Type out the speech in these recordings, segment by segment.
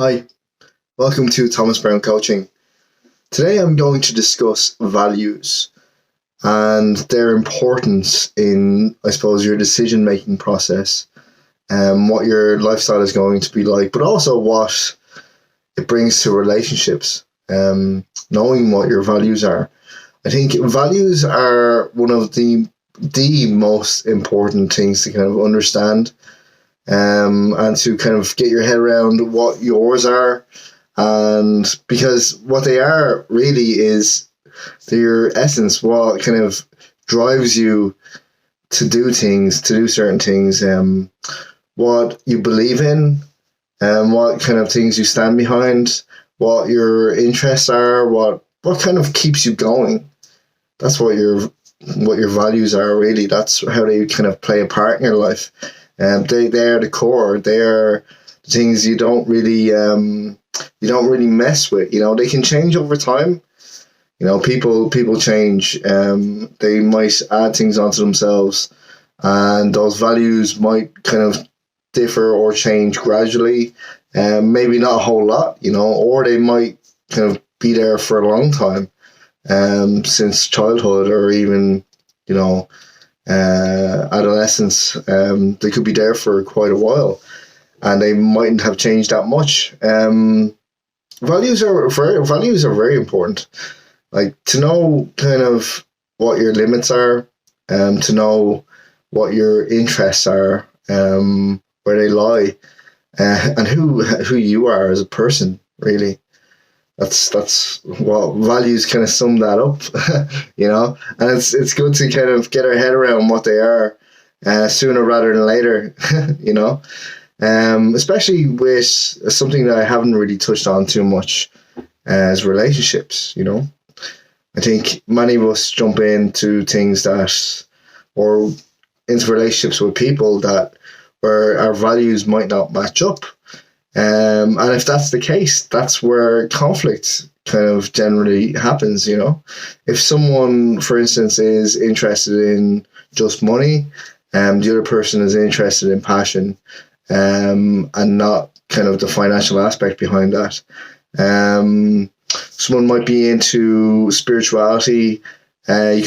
Hi, welcome to Thomas Brown Coaching. Today I'm going to discuss values and their importance in, I suppose, your decision making process and what your lifestyle is going to be like, but also what it brings to relationships. Knowing what your values are. I think values are one of the most important things to kind of understand and to kind of get your head around what yours are. And because what they are really is your essence, what kind of drives you to do things, to do certain things, what you believe in, and what kind of things you stand behind, what your interests are, what kind of keeps you going. That's what your values are really. That's how they kind of play a part in your life. They are the core. They are the things you don't really mess with. You know, they can change over time. You know, people change. They might add things onto themselves, and those values might kind of differ or change gradually. Maybe not a whole lot, you know, or they might kind of be there for a long time, since childhood or even, you know, adolescence. They could be there for quite a while, and they mightn't have changed that much. Values are very important. Like, to know kind of what your limits are, to know what your interests are, where they lie, and who you are as a person. Really, that's what values kind of sum that up, you know. And it's good to kind of get our head around what they are sooner rather than later, you know. Especially with something that I haven't really touched on too much, as relationships, you know. I think many of us jump into things or into relationships with people where our values might not match up. And if that's the case, that's where conflict kind of generally happens, you know. If someone, for instance, is interested in just money, the other person is interested in passion, and not kind of the financial aspect behind that. Someone might be into spirituality. You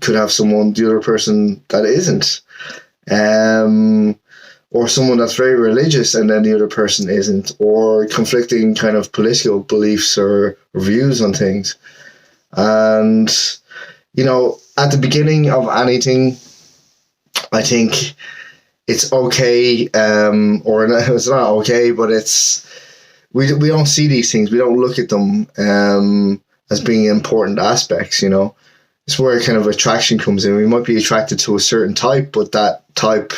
could have the other person that isn't. Or someone that's very religious and then the other person isn't, or conflicting kind of political beliefs or views on things. And, you know, at the beginning of anything, I think it's okay, or it's not okay, but we don't see these things. We don't look at them as being important aspects, you know. It's where kind of attraction comes in. We might be attracted to a certain type, but that type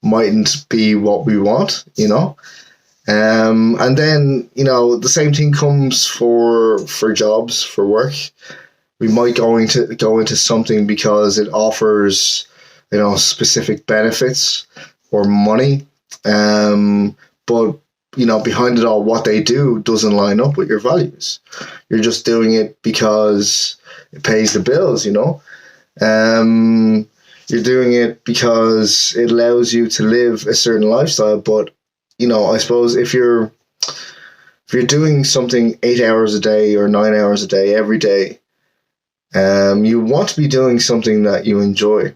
mightn't be what we want, you know. And then, you know, the same thing comes for jobs, for work. We might go into something because it offers, you know, specific benefits or money, but, you know, behind it all, what they do doesn't line up with your values. You're just doing it because it pays the bills, you know. You're doing it because it allows you to live a certain lifestyle. But, you know, I suppose if you're doing something 8 hours a day or 9 hours a day every day, you want to be doing something that you enjoy,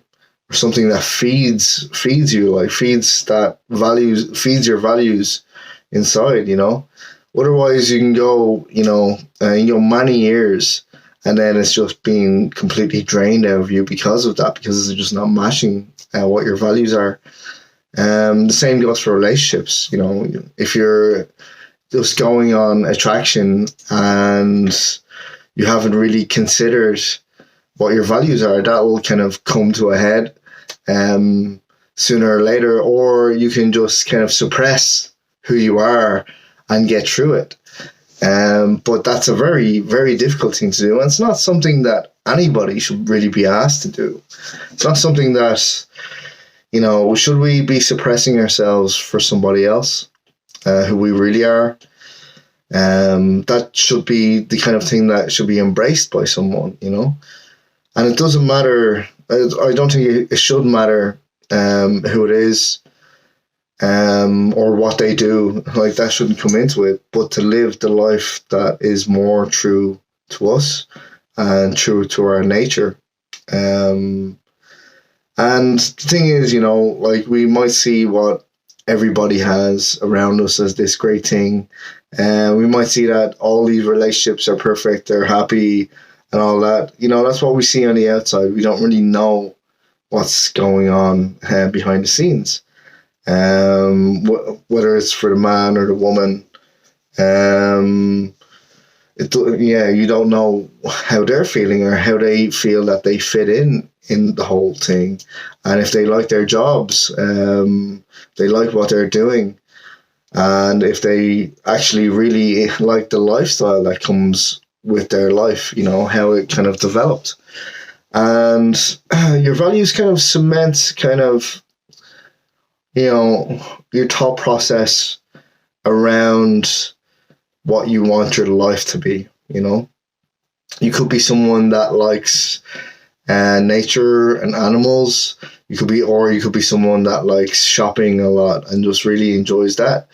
or something that feeds you, like feeds your values inside, you know. Otherwise, you can go, you know, many years, and then it's just being completely drained out of you because of that, because it's just not matching what your values are. The same goes for relationships. You know, if you're just going on attraction and you haven't really considered what your values are, that will kind of come to a head sooner or later, or you can just kind of suppress who you are and get through it. But that's a very, very difficult thing to do. And it's not something that anybody should really be asked to do. It's not something that, you know, should we be suppressing ourselves for somebody else, who we really are? That should be the kind of thing that should be embraced by someone, you know. And it doesn't matter. I don't think it should matter who it is. or what they do. Like, that shouldn't come into it, but to live the life that is more true to us and true to our nature. Um, and the thing is, like, we might see what everybody has around us as this great thing. And we might see that all these relationships are perfect, they're happy, and all that. That's what we see on the outside. We don't really know what's going on behind the scenes. Whether it's for the man or the woman, you don't know how they're feeling or how they feel that they fit in the whole thing, and if they like their jobs, they like what they're doing, and if they actually really like the lifestyle that comes with their life, how it kind of developed. And your values kind of cement kind of, your thought process around what you want your life to be. You could be someone that likes nature and animals. You could be someone that likes shopping a lot and just really enjoys that.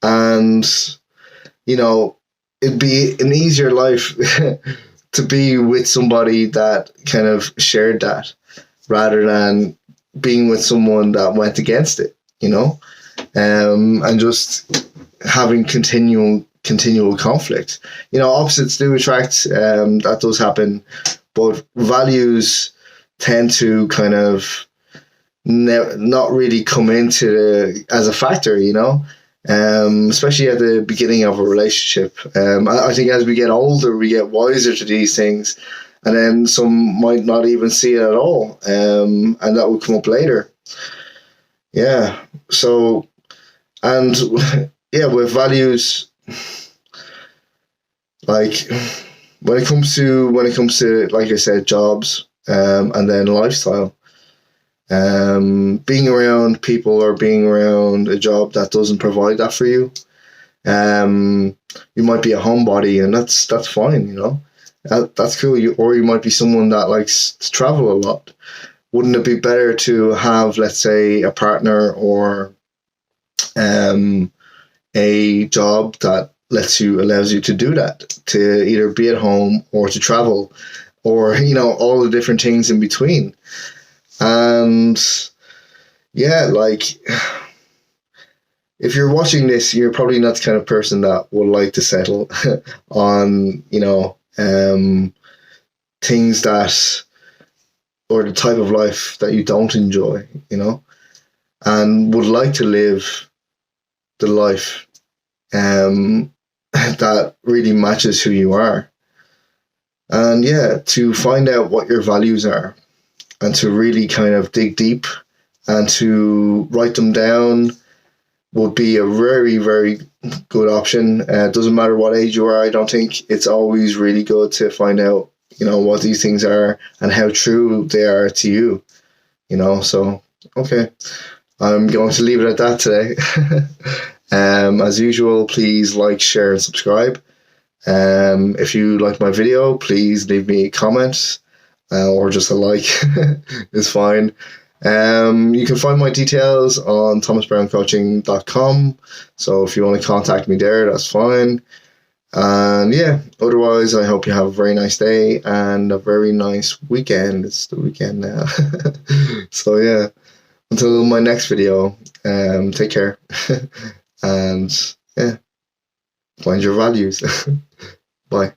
And it'd be an easier life to be with somebody that kind of shared that, rather than being with someone that went against it, and just having continual conflict. Opposites do attract. That does happen, but values tend to kind of not really come into as a factor. Especially at the beginning of a relationship. I think as we get older, we get wiser to these things, and then some might not even see it at all, and that will come up later. Yeah. So, and yeah, with values, like when it comes to like I said, jobs, and then lifestyle. Being around people or being around a job that doesn't provide that for you, you might be a homebody, and that's fine, that's cool. You might be someone that likes to travel a lot. Wouldn't it be better to have, let's say, a partner or a job that allows you to do that, to either be at home or to travel, or all the different things in between. And yeah, like, if you're watching this, you're probably not the kind of person that would like to settle on, things that, or the type of life that you don't enjoy, and would like to live the life that really matches who you are. And yeah, to find out what your values are, and to really kind of dig deep and to write them down would be a very, very good option. It doesn't matter what age you are. I don't think it's always really good to find out, what these things are and how true they are to you, So, okay, I'm going to leave it at that today. As usual, please like, share, and subscribe. If you like my video, please leave me a comment. Or just a like is fine. You can find my details on thomasbrowncoaching.com. So if you want to contact me there, that's fine. And yeah, otherwise, I hope you have a very nice day and a very nice weekend. It's the weekend now. So yeah, until my next video, take care. And yeah, find your values. Bye.